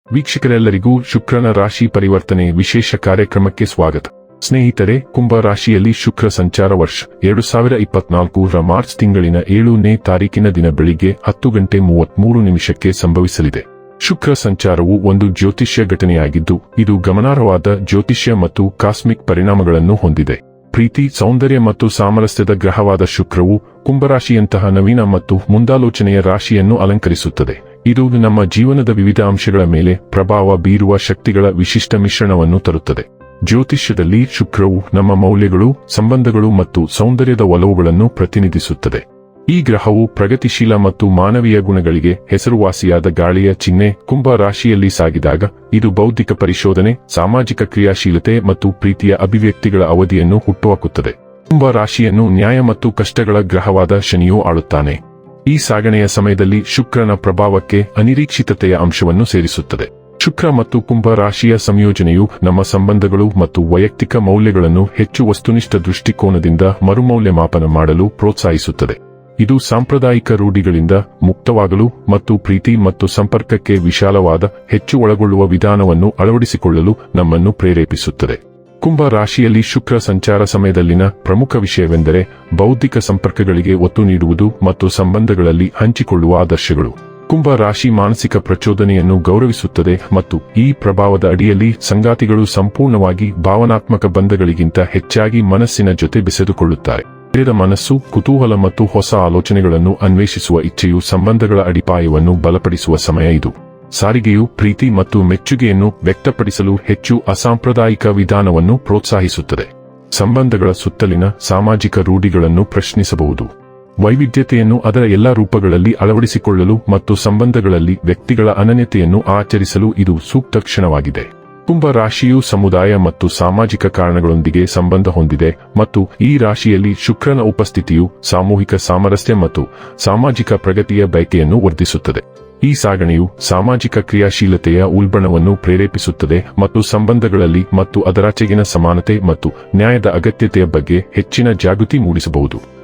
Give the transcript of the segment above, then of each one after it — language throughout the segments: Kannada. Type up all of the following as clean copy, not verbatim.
ವೀಕ್ಷಕರೆಲ್ಲರಿಗೂ ಶುಕ್ರನ ರಾಶಿ ಪರಿವರ್ತನೆ ವಿಶೇಷ ಕಾರ್ಯಕ್ರಮಕ್ಕೆ ಸ್ವಾಗತ. ಸ್ನೇಹಿತರೆ, ಕುಂಭ ರಾಶಿಯಲ್ಲಿ ಶುಕ್ರ ಸಂಚಾರ ವರ್ಷ 2024ರ ಮಾರ್ಚ್ ತಿಂಗಳಿನ 7ನೇ ತಾರೀಕಿನ ದಿನ ಬೆಳಿಗ್ಗೆ 10:33 ಸಂಭವಿಸಲಿದೆ. ಶುಕ್ರ ಸಂಚಾರವು ಒಂದು ಜ್ಯೋತಿಷ್ಯ ಘಟನೆಯಾಗಿದ್ದು, ಇದು ಗಮನಾರ್ಹವಾದ ಜ್ಯೋತಿಷ್ಯ ಮತ್ತು ಕಾಸ್ಮಿಕ್ ಪರಿಣಾಮಗಳನ್ನು ಹೊಂದಿದೆ. ಪ್ರೀತಿ, ಸೌಂದರ್ಯ ಮತ್ತು ಸಾಮರಸ್ಯದ ಗ್ರಹವಾದ ಶುಕ್ರವು ಕುಂಭರಾಶಿಯಂತಹ ನವೀನ ಮತ್ತು ಮುಂದಾಲೋಚನೆಯ ರಾಶಿಯನ್ನು ಅಲಂಕರಿಸುತ್ತದೆ. ಇದು ನಮ್ಮ ಜೀವನದ ವಿವಿಧ ಅಂಶಗಳ ಮೇಲೆ ಪ್ರಭಾವ ಬೀರುವ ಶಕ್ತಿಗಳ ವಿಶಿಷ್ಟ ಮಿಶ್ರಣವನ್ನು ತರುತ್ತದೆ. ಜ್ಯೋತಿಷ್ಯದಲ್ಲಿ ಶುಕ್ರವು ನಮ್ಮ ಮೌಲ್ಯಗಳು, ಸಂಬಂಧಗಳು ಮತ್ತು ಸೌಂದರ್ಯದ ಒಲವುಗಳನ್ನು ಪ್ರತಿನಿಧಿಸುತ್ತದೆ. ಈ ಗ್ರಹವು ಪ್ರಗತಿಶೀಲ ಮತ್ತು ಮಾನವೀಯ ಗುಣಗಳಿಗೆ ಹೆಸರುವಾಸಿಯಾದ ಗಾಳಿಯ ಚಿಹ್ನೆ ಕುಂಭ ರಾಶಿಯಲ್ಲಿ ಸಾಗಿದಾಗ, ಇದು ಬೌದ್ಧಿಕ ಪರಿಶೋಧನೆ, ಸಾಮಾಜಿಕ ಕ್ರಿಯಾಶೀಲತೆ ಮತ್ತು ಪ್ರೀತಿಯ ಅಭಿವ್ಯಕ್ತಿಗಳ ಅವಧಿಯನ್ನು ಹುಟ್ಟುಹಾಕುತ್ತದೆ. ಕುಂಭ ರಾಶಿಯನ್ನು ನ್ಯಾಯ ಮತ್ತು ಕಷ್ಟಗಳ ಗ್ರಹವಾದ ಶನಿಯು ಆಳುತ್ತಾನೆ. ಈ ಸಾಗಣೆಯ ಸಮಯದಲ್ಲಿ ಶುಕ್ರನ ಪ್ರಭಾವಕ್ಕೆ ಅನಿರೀಕ್ಷಿತತೆಯ ಅಂಶವನ್ನು ಸೇರಿಸುತ್ತದೆ. ಶುಕ್ರ ಮತ್ತು ಕುಂಭ ರಾಶಿಯ ಸಂಯೋಜನೆಯು ನಮ್ಮ ಸಂಬಂಧಗಳು ಮತ್ತು ವೈಯಕ್ತಿಕ ಮೌಲ್ಯಗಳನ್ನು ಹೆಚ್ಚು ವಸ್ತುನಿಷ್ಠ ದೃಷ್ಟಿಕೋನದಿಂದ ಮರುಮೌಲ್ಯಮಾಪನ ಮಾಡಲು ಪ್ರೋತ್ಸಾಹಿಸುತ್ತದೆ. ಇದು ಸಾಂಪ್ರದಾಯಿಕ ರೂಢಿಗಳಿಂದ ಮುಕ್ತವಾಗಲು ಮತ್ತು ಪ್ರೀತಿ ಮತ್ತು ಸಂಪರ್ಕಕ್ಕೆ ವಿಶಾಲವಾದ, ಹೆಚ್ಚು ಒಳಗೊಳ್ಳುವ ವಿಧಾನವನ್ನು ಅಳವಡಿಸಿಕೊಳ್ಳಲು ನಮ್ಮನ್ನು ಪ್ರೇರೇಪಿಸುತ್ತದೆ. ಕುಂಭ ರಾಶಿಯಲ್ಲಿ ಶುಕ್ರ ಸಂಚಾರ ಸಮಯದಲ್ಲಿನ ಪ್ರಮುಖ ವಿಷಯವೆಂದರೆ ಬೌದ್ಧಿಕ ಸಂಪರ್ಕಗಳಿಗೆ ಒತ್ತು ನೀಡುವುದು ಮತ್ತು ಸಂಬಂಧಗಳಲ್ಲಿ ಹಂಚಿಕೊಳ್ಳುವ ಆದರ್ಶಗಳು. ಕುಂಭ ರಾಶಿ ಮಾನಸಿಕ ಪ್ರಚೋದನೆಯನ್ನು ಗೌರವಿಸುತ್ತದೆ ಮತ್ತು ಈ ಪ್ರಭಾವದ ಅಡಿಯಲ್ಲಿ ಸಂಗಾತಿಗಳು ಸಂಪೂರ್ಣವಾಗಿ ಭಾವನಾತ್ಮಕ ಬಂಧಗಳಿಗಿಂತ ಹೆಚ್ಚಾಗಿ ಮನಸ್ಸಿನ ಜೊತೆ ಬೆಸೆದುಕೊಳ್ಳುತ್ತಾರೆ. ತೆರೆದ ಮನಸ್ಸು, ಕುತೂಹಲ ಮತ್ತು ಹೊಸ ಆಲೋಚನೆಗಳನ್ನು ಅನ್ವೇಷಿಸುವ ಇಚ್ಛೆಯು ಸಂಬಂಧಗಳ ಅಡಿಪಾಯವನ್ನು ಬಲಪಡಿಸುವ ಸಮಯ ಇದು. ಸಾರಿಗೆಯು ಪ್ರೀತಿ ಮತ್ತು ಮೆಚ್ಚುಗೆಯನ್ನು ವ್ಯಕ್ತಪಡಿಸಲು ಹೆಚ್ಚು ಅಸಾಂಪ್ರದಾಯಿಕ ವಿಧಾನವನ್ನು ಪ್ರೋತ್ಸಾಹಿಸುತ್ತದೆ. ಸಂಬಂಧಗಳ ಸುತ್ತಲಿನ ಸಾಮಾಜಿಕ ರೂಢಿಗಳನ್ನು ಪ್ರಶ್ನಿಸಬಹುದು. ವೈವಿಧ್ಯತೆಯನ್ನು ಅದರ ಎಲ್ಲಾ ರೂಪಗಳಲ್ಲಿ ಅಳವಡಿಸಿಕೊಳ್ಳಲು ಮತ್ತು ಸಂಬಂಧಗಳಲ್ಲಿ ವ್ಯಕ್ತಿಗಳ ಅನನ್ಯತೆಯನ್ನು ಆಚರಿಸಲು ಇದು ಸೂಕ್ತ ಕ್ಷಣವಾಗಿದೆ. ಕುಂಭ ರಾಶಿಯು ಸಮುದಾಯ ಮತ್ತು ಸಾಮಾಜಿಕ ಕಾರಣಗಳೊಂದಿಗೆ ಸಂಬಂಧ ಹೊಂದಿದೆ ಮತ್ತು ಈ ರಾಶಿಯಲ್ಲಿ ಶುಕ್ರನ ಉಪಸ್ಥಿತಿಯು ಸಾಮೂಹಿಕ ಸಾಮರಸ್ಯ ಮತ್ತು ಸಾಮಾಜಿಕ ಪ್ರಗತಿಯ ಬಯಕೆಯನ್ನು ವರ್ಧಿಸುತ್ತದೆ. ಈ ಸಾಗಣೆಯು ಸಾಮಾಜಿಕ ಕ್ರಿಯಾಶೀಲತೆಯ ಉಲ್ಬಣವನ್ನು ಪ್ರೇರೇಪಿಸುತ್ತದೆ ಮತ್ತು ಸಂಬಂಧಗಳಲ್ಲಿ ಮತ್ತು ಅದರಾಚೆಗಿನ ಸಮಾನತೆ ಮತ್ತು ನ್ಯಾಯದ ಅಗತ್ಯತೆಯ ಬಗ್ಗೆ ಹೆಚ್ಚಿನ ಜಾಗೃತಿ ಮೂಡಿಸಬಹುದು.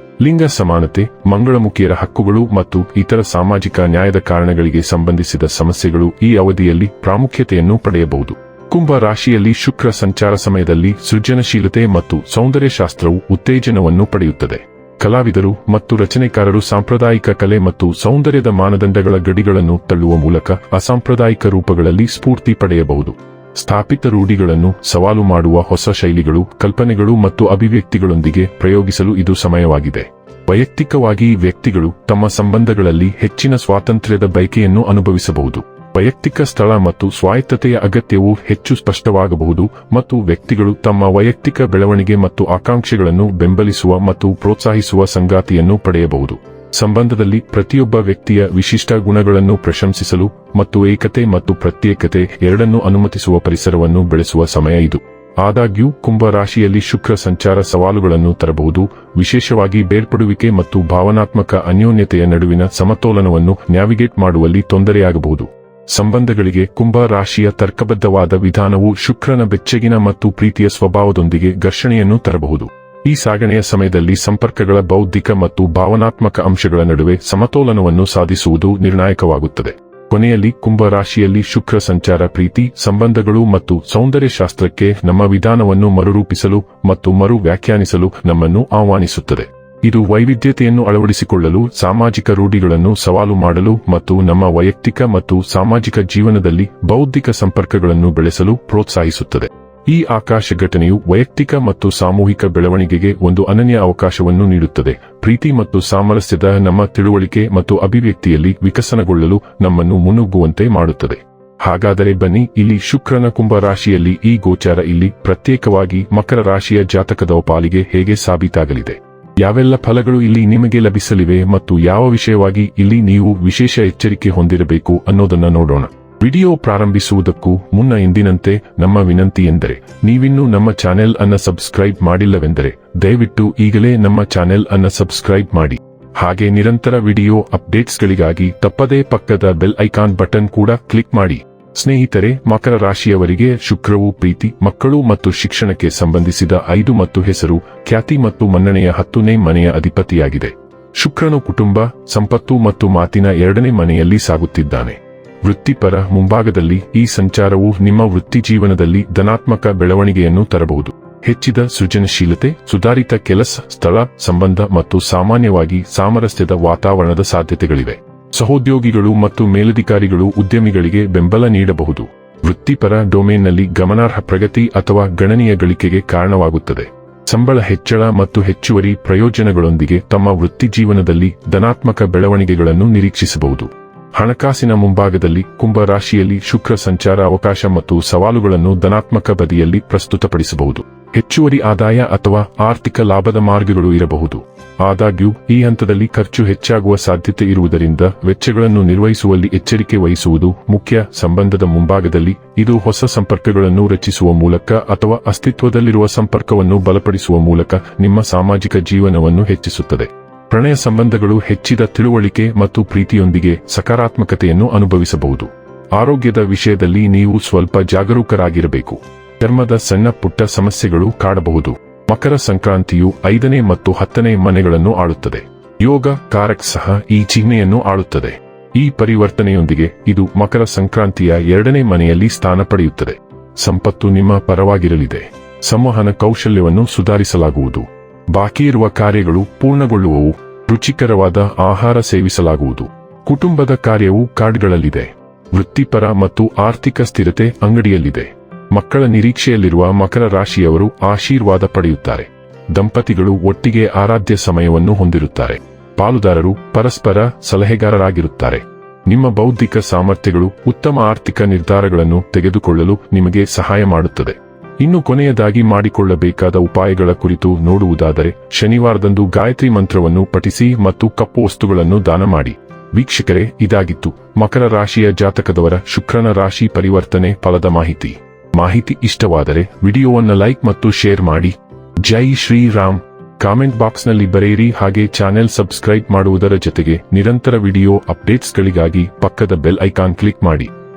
ಲಿಂಗ ಸಮಾನತೆ, ಮಂಗಳಮುಖಿಯರ ಹಕ್ಕುಗಳು ಮತ್ತು ಇತರ ಸಾಮಾಜಿಕ ನ್ಯಾಯದ ಕಾರಣಗಳಿಗೆ ಸಂಬಂಧಿಸಿದ ಸಮಸ್ಯೆಗಳು ಈ ಅವಧಿಯಲ್ಲಿ ಪ್ರಾಮುಖ್ಯತೆಯನ್ನು ಪಡೆಯಬಹುದು. ಕುಂಭ ರಾಶಿಯಲ್ಲಿ ಶುಕ್ರ ಸಂಚಾರ ಸಮಯದಲ್ಲಿ ಸೃಜನಶೀಲತೆ ಮತ್ತು ಸೌಂದರ್ಯಶಾಸ್ತ್ರವು ಉತ್ತೇಜನವನ್ನು ಪಡೆಯುತ್ತದೆ. ಕಲಾವಿದರು ಮತ್ತು ರಚನೆಕಾರರು ಸಾಂಪ್ರದಾಯಿಕ ಕಲೆ ಮತ್ತು ಸೌಂದರ್ಯದ ಮಾನದಂಡಗಳ ಗಡಿಗಳನ್ನು ತಳ್ಳುವ ಮೂಲಕ ಅಸಾಂಪ್ರದಾಯಿಕ ರೂಪಗಳಲ್ಲಿ ಸ್ಫೂರ್ತಿ ಪಡೆಯಬಹುದು. ಸ್ಥಾಪಿತ ರೂಢಿಗಳನ್ನು ಸವಾಲು ಮಾಡುವ ಹೊಸ ಶೈಲಿಗಳು, ಕಲ್ಪನೆಗಳು ಮತ್ತು ಅಭಿವ್ಯಕ್ತಿಗಳೊಂದಿಗೆ ಪ್ರಯೋಗಿಸಲು ಇದು ಸಮಯವಾಗಿದೆ. ವೈಯಕ್ತಿಕವಾಗಿ ವ್ಯಕ್ತಿಗಳು ತಮ್ಮ ಸಂಬಂಧಗಳಲ್ಲಿ ಹೆಚ್ಚಿನ ಸ್ವಾತಂತ್ರ್ಯದ ಬಯಕೆಯನ್ನು ಅನುಭವಿಸಬಹುದು. ವೈಯಕ್ತಿಕ ಸ್ಥಳ ಮತ್ತು ಸ್ವಾಯತ್ತತೆಯ ಅಗತ್ಯವು ಹೆಚ್ಚು ಸ್ಪಷ್ಟವಾಗಬಹುದು ಮತ್ತು ವ್ಯಕ್ತಿಗಳು ತಮ್ಮ ವೈಯಕ್ತಿಕ ಬೆಳವಣಿಗೆ ಮತ್ತು ಆಕಾಂಕ್ಷೆಗಳನ್ನು ಬೆಂಬಲಿಸುವ ಮತ್ತು ಪ್ರೋತ್ಸಾಹಿಸುವ ಸಂಗಾತಿಯನ್ನು ಪಡೆಯಬಹುದು. ಸಂಬಂಧದಲ್ಲಿ ಪ್ರತಿಯೊಬ್ಬ ವ್ಯಕ್ತಿಯ ವಿಶಿಷ್ಟ ಗುಣಗಳನ್ನು ಪ್ರಶಂಸಿಸಲು ಮತ್ತು ಏಕತೆ ಮತ್ತು ಪ್ರತ್ಯೇಕತೆ ಎರಡನ್ನೂ ಅನುಮತಿಸುವ ಪರಿಸರವನ್ನು ಬೆಳೆಸುವ ಸಮಯ ಇದು. ಆದಾಗ್ಯೂ ಕುಂಭ ರಾಶಿಯಲ್ಲಿ ಶುಕ್ರ ಸಂಚಾರ ಸವಾಲುಗಳನ್ನು ತರಬಹುದು, ವಿಶೇಷವಾಗಿ ಬೇರ್ಪಡುವಿಕೆ ಮತ್ತು ಭಾವನಾತ್ಮಕ ಅನ್ಯೋನ್ಯತೆಯ ನಡುವಿನ ಸಮತೋಲನವನ್ನು ನ್ಯಾವಿಗೇಟ್ ಮಾಡುವಲ್ಲಿ ತೊಂದರೆಯಾಗಬಹುದು. ಸಂಬಂಧಗಳಿಗೆ ಕುಂಭ ರಾಶಿಯ ತರ್ಕಬದ್ಧವಾದ ವಿಧಾನವು ಶುಕ್ರನ ಬೆಚ್ಚಗಿನ ಮತ್ತು ಪ್ರೀತಿಯ ಸ್ವಭಾವದೊಂದಿಗೆ ಘರ್ಷಣೆಯನ್ನು ತರಬಹುದು. ಈ ಸಾಗಣೆಯ ಸಮಯದಲ್ಲಿ ಸಂಪರ್ಕಗಳ ಬೌದ್ಧಿಕ ಮತ್ತು ಭಾವನಾತ್ಮಕ ಅಂಶಗಳ ನಡುವೆ ಸಮತೋಲನವನ್ನು ಸಾಧಿಸುವುದು ನಿರ್ಣಾಯಕವಾಗುತ್ತದೆ. ಕೊನೆಯಲ್ಲಿ ಕುಂಭ ರಾಶಿಯಲ್ಲಿ ಶುಕ್ರ ಸಂಚಾರ ಪ್ರೀತಿ, ಸಂಬಂಧಗಳು ಮತ್ತು ಸೌಂದರ್ಯಶಾಸ್ತ್ರಕ್ಕೆ ನಮ್ಮ ವಿಧಾನವನ್ನು ಮರುರೂಪಿಸಲು ಮತ್ತು ಮರು ವ್ಯಾಖ್ಯಾನಿಸಲು ನಮ್ಮನ್ನು ಆಹ್ವಾನಿಸುತ್ತದೆ. ಇದು ವೈವಿಧ್ಯತೆಯನ್ನು ಅಳವಡಿಸಿಕೊಳ್ಳಲು, ಸಾಮಾಜಿಕ ರೂಢಿಗಳನ್ನು ಸವಾಲು ಮಾಡಲು ಮತ್ತು ನಮ್ಮ ವೈಯಕ್ತಿಕ ಮತ್ತು ಸಾಮಾಜಿಕ ಜೀವನದಲ್ಲಿ ಬೌದ್ಧಿಕ ಸಂಪರ್ಕಗಳನ್ನು ಬೆಳೆಸಲು ಪ್ರೋತ್ಸಾಹಿಸುತ್ತದೆ. ಈ ಆಕಾಶ ಘಟನೆಯು ವೈಯಕ್ತಿಕ ಮತ್ತು ಸಾಮೂಹಿಕ ಬೆಳವಣಿಗೆಗೆ ಒಂದು ಅನನ್ಯ ಅವಕಾಶವನ್ನು ನೀಡುತ್ತದೆ. ಪ್ರೀತಿ ಮತ್ತು ಸಾಮರಸ್ಯದ ನಮ್ಮ ತಿಳುವಳಿಕೆ ಮತ್ತು ಅಭಿವ್ಯಕ್ತಿಯಲ್ಲಿ ವಿಕಸನಗೊಳ್ಳಲು ನಮ್ಮನ್ನು ಮುನ್ನುಗ್ಗುವಂತೆ ಮಾಡುತ್ತದೆ. ಹಾಗಾದರೆ ಬನ್ನಿ, ಇಲ್ಲಿ ಶುಕ್ರನ ಕುಂಭ ರಾಶಿಯಲ್ಲಿ ಈ ಗೋಚಾರ ಇಲ್ಲಿ ಪ್ರತ್ಯೇಕವಾಗಿ ಮಕರ ರಾಶಿಯ ಜಾತಕದ ಪಾಲಿಗೆ ಹೇಗೆ ಸಾಬೀತಾಗಲಿದೆ, ಯಾವೆಲ್ಲ ಫಲಗಳು ಇಲ್ಲಿ ನಿಮಗೆ ಲಭಿಸಲಿವೆ ಮತ್ತು ಯಾವ ವಿಷಯವಾಗಿ ಇಲ್ಲಿ ನೀವು ವಿಶೇಷ ಎಚ್ಚರಿಕೆ ಹೊಂದಿರಬೇಕು ಅನ್ನೋದನ್ನ ನೋಡೋಣ. ವಿಡಿಯೋ ಪ್ರಾರಂಭಿಸುವುದಕ್ಕೂ ಮುನ್ನ ಎಂದಿನಂತೆ ನಮ್ಮ ವಿನಂತಿ ಎಂದರೆ, ನೀವಿನ್ನೂ ನಮ್ಮ ಚಾನೆಲ್ ಅನ್ನು ಸಬ್ಸ್ಕ್ರೈಬ್ ಮಾಡಿಲ್ಲವೆಂದರೆ ದಯವಿಟ್ಟು ಈಗಲೇ ನಮ್ಮ ಚಾನೆಲ್ ಅನ್ನು ಸಬ್ಸ್ಕ್ರೈಬ್ ಮಾಡಿ. ಹಾಗೆ ನಿರಂತರ ವಿಡಿಯೋ ಅಪ್ಡೇಟ್ಸ್ಗಳಿಗಾಗಿ ತಪ್ಪದೇ ಪಕ್ಕದ ಬೆಲ್ ಐಕಾನ್ ಬಟನ್ ಕೂಡ ಕ್ಲಿಕ್ ಮಾಡಿ. ಸ್ನೇಹಿತರೆ, ಮಕರ ರಾಶಿಯವರಿಗೆ ಶುಕ್ರವು ಪ್ರೀತಿ, ಮಕ್ಕಳು ಮತ್ತು ಶಿಕ್ಷಣಕ್ಕೆ ಸಂಬಂಧಿಸಿದ 5 ಮತ್ತು ಹೆಸರು, ಖ್ಯಾತಿ ಮತ್ತು ಮನ್ನಣೆಯ 10ನೇ ಮನೆಯ ಅಧಿಪತಿಯಾಗಿದೆ. ಶುಕ್ರನು ಕುಟುಂಬ, ಸಂಪತ್ತು ಮತ್ತು ಮಾತಿನ 2ನೇ ಮನೆಯಲ್ಲಿ ಸಾಗುತ್ತಿದ್ದಾನೆ. ವೃತ್ತಿಪರ ಮುಂಭಾಗದಲ್ಲಿ ಈ ಸಂಚಾರವು ನಿಮ್ಮ ವೃತ್ತಿ ಜೀವನದಲ್ಲಿ ಧನಾತ್ಮಕ ಬೆಳವಣಿಗೆಯನ್ನು ತರಬಹುದು. ಹೆಚ್ಚಿದ ಸೃಜನಶೀಲತೆ, ಸುಧಾರಿತ ಕೆಲಸ ಸ್ಥಳ ಸಂಬಂಧ ಮತ್ತು ಸಾಮಾನ್ಯವಾಗಿ ಸಾಮರಸ್ಯದ ವಾತಾವರಣದ ಸಾಧ್ಯತೆಗಳಿವೆ. ಸಹೋದ್ಯೋಗಿಗಳು ಮತ್ತು ಮೇಲಧಿಕಾರಿಗಳು ಉದ್ಯಮಿಗಳಿಗೆ ಬೆಂಬಲ ನೀಡಬಹುದು. ವೃತ್ತಿಪರ ಡೊಮೇನ್ನಲ್ಲಿ ಗಮನಾರ್ಹ ಪ್ರಗತಿ ಅಥವಾ ಗಣನೀಯ ಗಳಿಕೆಗೆ ಕಾರಣವಾಗುತ್ತದೆ. ಸಂಬಳ ಹೆಚ್ಚಳ ಮತ್ತು ಹೆಚ್ಚುವರಿ ಪ್ರಯೋಜನಗಳೊಂದಿಗೆ ತಮ್ಮ ವೃತ್ತಿ ಜೀವನದಲ್ಲಿ ಧನಾತ್ಮಕ ಬೆಳವಣಿಗೆಗಳನ್ನು ನಿರೀಕ್ಷಿಸಬಹುದು. ಹಣಕಾಸಿನ ಮುಂಭಾಗದಲ್ಲಿ ಕುಂಭ ರಾಶಿಯಲ್ಲಿ ಶುಕ್ರ ಸಂಚಾರ ಅವಕಾಶ ಮತ್ತು ಸವಾಲುಗಳನ್ನು ಧನಾತ್ಮಕ ಬದಿಯಲ್ಲಿ ಪ್ರಸ್ತುತಪಡಿಸಬಹುದು. ಹೆಚ್ಚುವರಿ ಆದಾಯ ಅಥವಾ ಆರ್ಥಿಕ ಲಾಭದ ಮಾರ್ಗಗಳು ಇರಬಹುದು. ಆದಾಗ್ಯೂ ಈ ಹಂತದಲ್ಲಿ ಖರ್ಚು ಹೆಚ್ಚಾಗುವ ಸಾಧ್ಯತೆ ಇರುವುದರಿಂದ ವೆಚ್ಚಗಳನ್ನು ನಿರ್ವಹಿಸುವಲ್ಲಿ ಎಚ್ಚರಿಕೆ ವಹಿಸುವುದು ಮುಖ್ಯ. ಸಂಬಂಧದ ಮುಂಭಾಗದಲ್ಲಿ ಇದು ಹೊಸ ಸಂಪರ್ಕಗಳನ್ನು ರಚಿಸುವ ಮೂಲಕ ಅಥವಾ ಅಸ್ತಿತ್ವದಲ್ಲಿರುವ ಸಂಪರ್ಕವನ್ನು ಬಲಪಡಿಸುವ ಮೂಲಕ ನಿಮ್ಮ ಸಾಮಾಜಿಕ ಜೀವನವನ್ನು ಹೆಚ್ಚಿಸುತ್ತದೆ. ಪ್ರಣಯ ಸಂಬಂಧಗಳು ಹೆಚ್ಚಿದ ತಿಳುವಳಿಕೆ ಮತ್ತು ಪ್ರೀತಿಯೊಂದಿಗೆ ಸಕಾರಾತ್ಮಕತೆಯನ್ನು ಅನುಭವಿಸಬಹುದು. ಆರೋಗ್ಯದ ವಿಷಯದಲ್ಲಿ ನೀವು ಸ್ವಲ್ಪ ಜಾಗರೂಕರಾಗಿರಬೇಕು. ಚರ್ಮದ ಸಣ್ಣ ಪುಟ್ಟ ಸಮಸ್ಯೆಗಳು ಕಾಡಬಹುದು. ಮಕರ ಸಂಕ್ರಾಂತಿಯು 5ನೇ ಮತ್ತು 10ನೇ ಮನೆಗಳನ್ನು ಆಳುತ್ತದೆ. ಯೋಗ ಕಾರಕ್ ಸಹ ಈ ಚಿಹ್ನೆಯನ್ನು ಆಳುತ್ತದೆ. ಈ ಪರಿವರ್ತನೆಯೊಂದಿಗೆ ಇದು ಮಕರ ಸಂಕ್ರಾಂತಿಯ 2ನೇ ಮನೆಯಲ್ಲಿ ಸ್ಥಾನ ಪಡೆಯುತ್ತದೆ. ಸಂಪತ್ತು ನಿಮ್ಮ ಪರವಾಗಿರಲಿದೆ. ಸಂವಹನ ಕೌಶಲ್ಯವನ್ನು ಸುಧಾರಿಸಲಾಗುವುದು. ಬಾಕಿಯಿರುವ ಕಾರ್ಯಗಳು ಪೂರ್ಣಗೊಳ್ಳುವವು. ರುಚಿಕರವಾದ ಆಹಾರ ಸೇವಿಸಲಾಗುವುದು. ಕುಟುಂಬದ ಕಾರ್ಯವು ಕಾರ್ಡ್ಗಳಲ್ಲಿದೆ. ವೃತ್ತಿಪರ ಮತ್ತು ಆರ್ಥಿಕ ಸ್ಥಿರತೆ ಅಂಗಡಿಯಲ್ಲಿದೆ. ಮಕ್ಕಳ ನಿರೀಕ್ಷೆಯಲ್ಲಿರುವ ಮಕರ ರಾಶಿಯವರು ಆಶೀರ್ವಾದ ಪಡೆಯುತ್ತಾರೆ. ದಂಪತಿಗಳು ಒಟ್ಟಿಗೆ ಆರಾಧ್ಯ ಸಮಯವನ್ನು ಹೊಂದಿರುತ್ತಾರೆ. ಪಾಲುದಾರರು ಪರಸ್ಪರ ಸಲಹೆಗಾರರಾಗಿರುತ್ತಾರೆ. ನಿಮ್ಮ ಬೌದ್ಧಿಕ ಸಾಮರ್ಥ್ಯಗಳು ಉತ್ತಮ ಆರ್ಥಿಕ ನಿರ್ಧಾರಗಳನ್ನು ತೆಗೆದುಕೊಳ್ಳಲು ನಿಮಗೆ ಸಹಾಯ ಮಾಡುತ್ತದೆ. ಇನ್ನು ಕೊನೆಯದಾಗಿ ಮಾಡಿಕೊಳ್ಳಬೇಕಾದ ಉಪಾಯಗಳ ಕುರಿತು ನೋಡುವುದಾದರೆ, ಶನಿವಾರದಂದು ಗಾಯತ್ರಿ ಮಂತ್ರವನ್ನು ಪಠಿಸಿ ಮತ್ತು ಕಪ್ಪು ವಸ್ತುಗಳನ್ನು ದಾನ ಮಾಡಿ. ವೀಕ್ಷಕರೇ, ಇದಾಗಿತ್ತು ಮಕರ ರಾಶಿಯ ಜಾತಕದವರ ಶುಕ್ರನ ರಾಶಿ ಪರಿವರ್ತನೆ ಫಲದ ಮಾಹಿತಿ ಇಷ್ಟವಾದರೆ ವಿಡಿಯೋವನ್ನು ಲೈಕ್ ಮತ್ತು ಶೇರ್ ಮಾಡಿ. ಜೈ ಶ್ರೀರಾಮ್. ಕಾಮೆಂಟ್ ಬಾಕ್ಸ್ನಲ್ಲಿ ಬರೆಯಿರಿ. ಹಾಗೆ ಚಾನೆಲ್ ಸಬ್ಸ್ಕ್ರೈಬ್ ಮಾಡುವುದರ ಜೊತೆಗೆ ನಿರಂತರ ವಿಡಿಯೋ ಅಪ್ಡೇಟ್ಸ್ಗಳಿಗಾಗಿ ಪಕ್ಕದ ಬೆಲ್ ಐಕಾನ್ ಕ್ಲಿಕ್ ಮಾಡಿ.